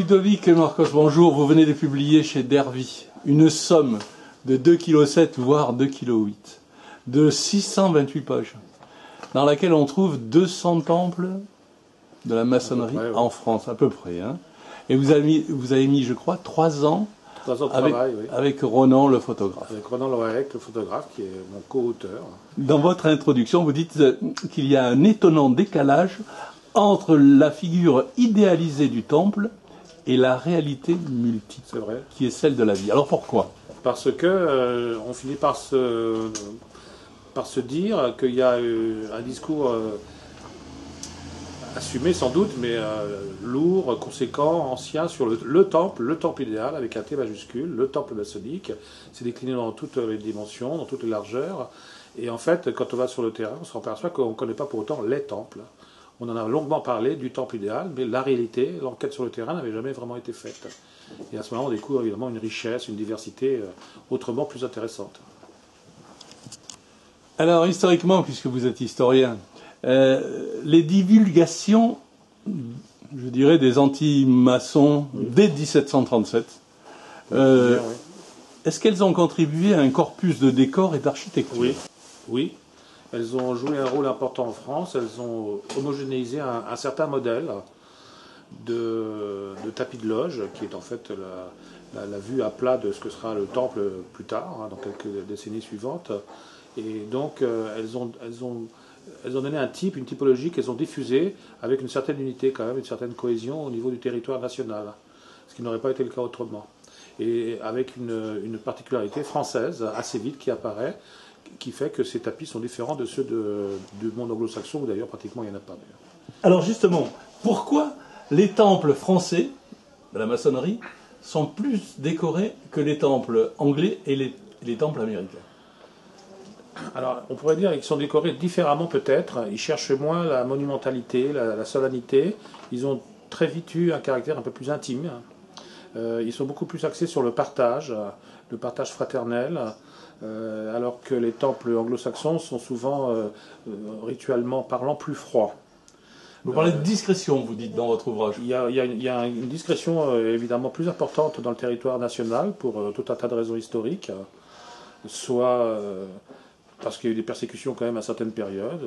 Ludovic et Marcos, bonjour. Vous venez de publier chez Dervy une somme de 2,7 kg, voire 2,8 kg, de 628 pages, dans laquelle on trouve 200 temples de la maçonnerie près, oui. en France, à peu près. Hein. Et vous avez mis, je crois, 3 ans, 3 ans de travail, oui. avec Ronan, le photographe. Avec Ronan Loaec, le photographe, qui est mon co-auteur. Dans votre introduction, vous dites qu'il y a un étonnant décalage entre la figure idéalisée du temple et la réalité multiple, C'est vrai. qui est celle de la vie. Alors pourquoi? Parce que on finit par se dire qu'il y a un discours assumé sans doute, mais lourd, conséquent, ancien, sur le temple idéal, avec un T majuscule, le temple maçonnique. C'est décliné dans toutes les dimensions, dans toutes les largeurs. Et en fait, quand on va sur le terrain, on se aperçoit qu'on ne connaît pas pour autant les temples. On en a longuement parlé du temple idéal, mais la réalité, l'enquête sur le terrain n'avait jamais vraiment été faite. Et à ce moment, on découvre évidemment une richesse, une diversité autrement plus intéressante. Alors, historiquement, puisque vous êtes historien, les divulgations, je dirais, des anti-maçons dès 1737, est-ce qu'elles ont contribué à un corpus de décors et d'architecture? Oui, oui. Elles ont joué un rôle important en France. Elles ont homogénéisé un certain modèle de tapis de loge, qui est en fait la vue à plat de ce que sera le temple plus tard, hein, dans quelques décennies suivantes. Et donc, elles ont donné un type, une typologie qu'elles ont diffusée avec une certaine unité quand même, une certaine cohésion au niveau du territoire national, ce qui n'aurait pas été le cas autrement. Et avec une particularité française assez vite qui apparaît, qui fait que ces tapis sont différents de ceux du monde anglo-saxon, où d'ailleurs pratiquement il n'y en a pas. Alors justement, pourquoi les temples français de la maçonnerie sont plus décorés que les temples anglais et les temples américains? Alors, on pourrait dire qu'ils sont décorés différemment peut-être. Ils cherchent moins la monumentalité, la solennité. Ils ont très vite eu un caractère un peu plus intime. Ils sont beaucoup plus axés sur le partage fraternel, alors que les temples anglo-saxons sont souvent, rituellement parlant, plus froids. Vous parlez de discrétion, vous dites dans votre ouvrage. Il y a une discrétion évidemment plus importante dans le territoire national pour tout un tas de raisons historiques, soit parce qu'il y a eu des persécutions quand même à certaines périodes,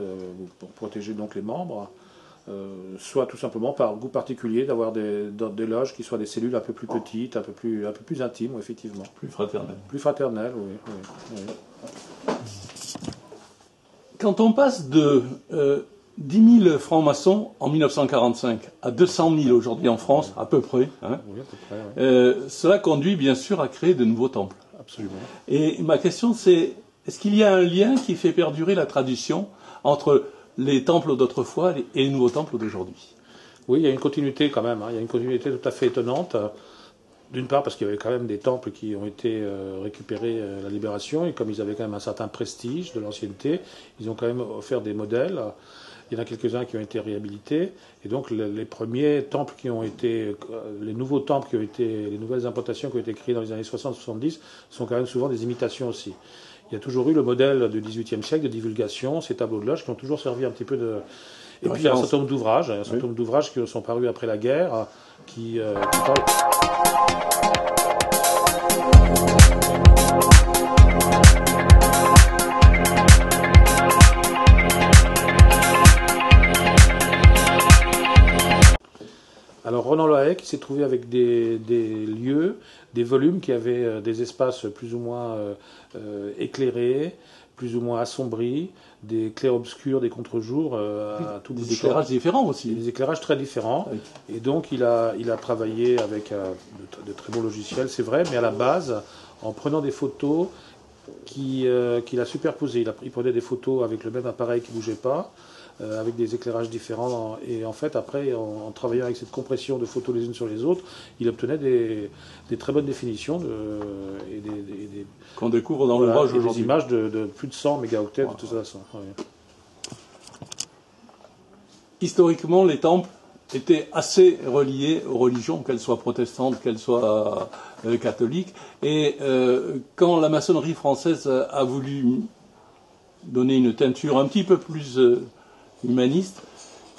pour protéger donc les membres, soit tout simplement par goût particulier d'avoir des loges qui soient des cellules un peu plus petites, un peu plus intimes, effectivement. Plus fraternelles. Plus fraternelles, oui. Quand on passe de 10 000 francs-maçons en 1945 à 200 000 aujourd'hui en France, à peu près, hein, Oui, à peu près, oui. cela conduit bien sûr à créer de nouveaux temples. Absolument. Et ma question c'est, est-ce qu'il y a un lien qui fait perdurer la tradition entre les temples d'autrefois et les nouveaux temples d'aujourd'hui? Oui, il y a une continuité quand même, hein. Il y a une continuité tout à fait étonnante. D'une part parce qu'il y avait quand même des temples qui ont été récupérés à la Libération, et comme ils avaient quand même un certain prestige de l'ancienneté, ils ont quand même offert des modèles. Il y en a quelques-uns qui ont été réhabilités, et donc les premiers temples qui ont été, les nouveaux temples qui ont été, les nouvelles implantations qui ont été créées dans les années 60-70 sont quand même souvent des imitations aussi. Il y a toujours eu le modèle du XVIIIe siècle de divulgation, ces tableaux de loge qui ont toujours servi un petit peu de... Et puis il y a un certain nombre d'ouvrages, qui sont parus après la guerre, qui parlent... Alors Ronan Loaec s'est trouvé avec des lieux, des volumes qui avaient des espaces plus ou moins éclairés, plus ou moins assombris, des clairs-obscurs, des contre-jours, à tout bout des éclairages différents aussi. Des éclairages très différents. Oui. Et donc il a travaillé avec de très bons logiciels, c'est vrai, mais à la base, en prenant des photos qu'il a superposées. Il prenait des photos avec le même appareil qui ne bougeait pas, avec des éclairages différents, et en fait après en travaillant avec cette compression de photos les unes sur les autres, il obtenait des très bonnes définitions qu'on découvre dans l'ouvrage aujourd'hui. Des images de plus de 100 mégaoctets de tout ça. Ouais. Historiquement, les temples étaient assez reliés aux religions, qu'elles soient protestantes, qu'elles soient catholiques, et quand la maçonnerie française a voulu donner une teinture un petit peu plus humaniste,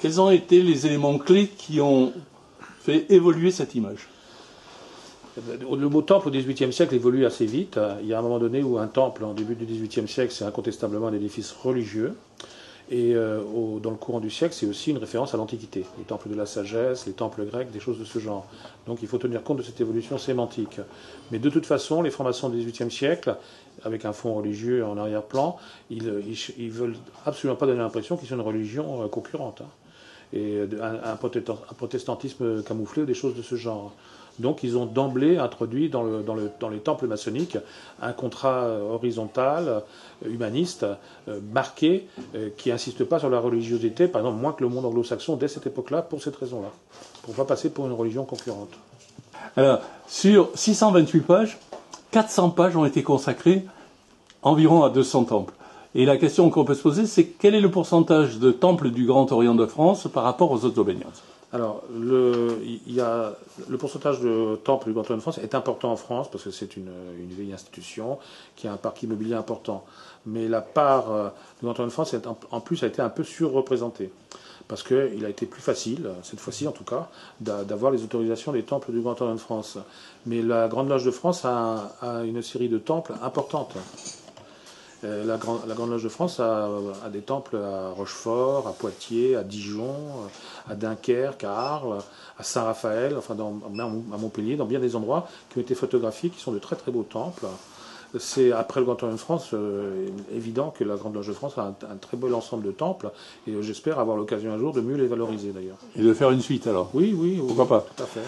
quels ont été les éléments clés qui ont fait évoluer cette image? Le mot temple au XVIIIe siècle évolue assez vite. Il y a un moment donné où un temple, en début du XVIIIe siècle, c'est incontestablement un édifice religieux. Et dans le courant du siècle, c'est aussi une référence à l'Antiquité. Les temples de la sagesse, les temples grecs, des choses de ce genre. Donc il faut tenir compte de cette évolution sémantique. Mais de toute façon, les francs-maçons du XVIIIe siècle, avec un fond religieux en arrière-plan, ils veulent absolument pas donner l'impression qu'ils sont une religion concurrente. Et un protestantisme camouflé ou des choses de ce genre. Donc ils ont d'emblée introduit dans les temples maçonniques un contrat horizontal, humaniste, marqué, qui n'insiste pas sur la religiosité, par exemple moins que le monde anglo-saxon dès cette époque-là, pour cette raison-là, pour ne pas passer pour une religion concurrente. Alors, sur 628 pages, 400 pages ont été consacrées environ à 200 temples. Et la question qu'on peut se poser, c'est quel est le pourcentage de temples du Grand Orient de France par rapport aux autres obédiences ? Alors, le pourcentage de temples du Grand Orient de France est important en France parce que c'est une vieille institution qui a un parc immobilier important. Mais la part du Grand Orient de France, en plus, a été un peu surreprésentée. Parce qu'il a été plus facile, cette fois-ci en tout cas, d'avoir les autorisations des temples du Grand Orient de France. Mais la Grande Loge de France a une série de temples importantes. La Grande Loge de France a des temples à Rochefort, à Poitiers, à Dijon, à Dunkerque, à Arles, à Saint-Raphaël, enfin à Montpellier, dans bien des endroits qui ont été photographiés, qui sont de très très beaux temples. C'est, après le Grand Orient de France, évident que la Grande Loge de France a un très beau ensemble de temples, et j'espère avoir l'occasion un jour de mieux les valoriser d'ailleurs. Et de faire une suite alors ? Oui. Pourquoi pas ? Tout à fait.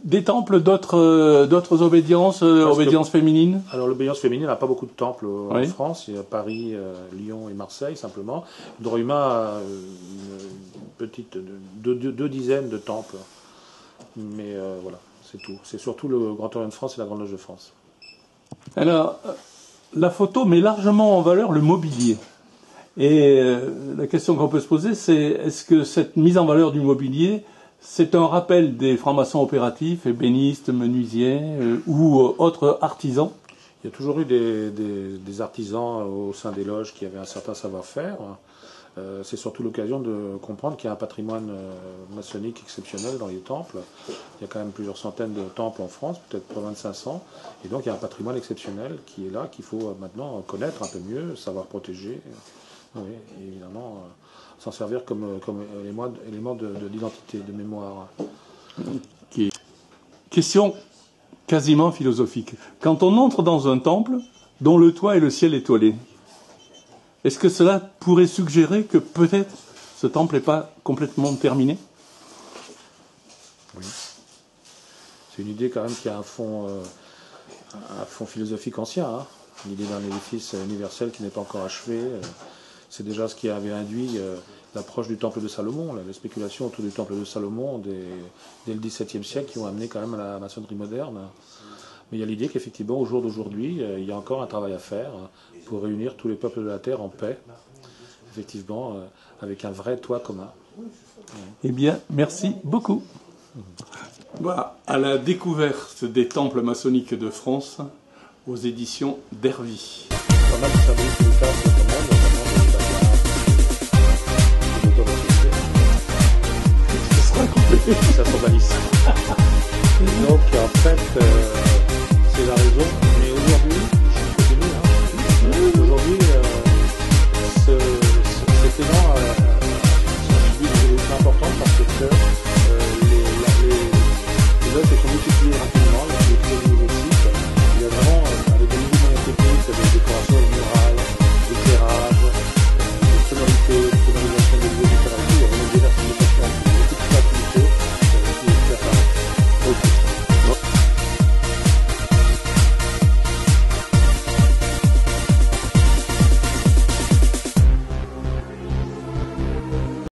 Des temples d'autres obédiences, obédiences féminines ? Alors l'obédience féminine n'a pas beaucoup de temples en France. Il y a Paris, Lyon et Marseille simplement. Le droit humain a une petite deux dizaines de temples. Mais voilà, c'est tout. C'est surtout le Grand Orient de France et la Grande Loge de France. Alors, la photo met largement en valeur le mobilier. Et la question qu'on peut se poser, c'est est-ce que cette mise en valeur du mobilier, c'est un rappel des francs-maçons opératifs, ébénistes, menuisiers ou autres artisans ? Il y a toujours eu des artisans au sein des loges qui avaient un certain savoir-faire. C'est surtout l'occasion de comprendre qu'il y a un patrimoine maçonnique exceptionnel dans les temples. Il y a quand même plusieurs centaines de temples en France, peut-être pas loin de 500. Et donc il y a un patrimoine exceptionnel qui est là, qu'il faut maintenant connaître un peu mieux, savoir protéger. Oui, et évidemment s'en servir comme élément d'identité, de mémoire. Okay. Question quasiment philosophique. Quand on entre dans un temple dont le toit et le ciel étoilé, est-ce que cela pourrait suggérer que peut-être ce temple n'est pas complètement terminé ? Oui. C'est une idée quand même qui a un fond philosophique ancien. L'idée d'un édifice universel qui n'est pas encore achevé. C'est déjà ce qui avait induit l'approche du temple de Salomon, les spéculations autour du temple de Salomon dès le XVIIe siècle qui ont amené quand même à la maçonnerie moderne. Mais il y a l'idée qu'effectivement, au jour d'aujourd'hui, il y a encore un travail à faire pour réunir tous les peuples de la Terre en paix, effectivement, avec un vrai toit commun. Eh bien, merci beaucoup. Voilà, à la découverte des temples maçonniques de France, aux éditions d'Hervy. Pas mal de services militaires, notamment Ce sera complet. ça s'organise. Donc, en fait,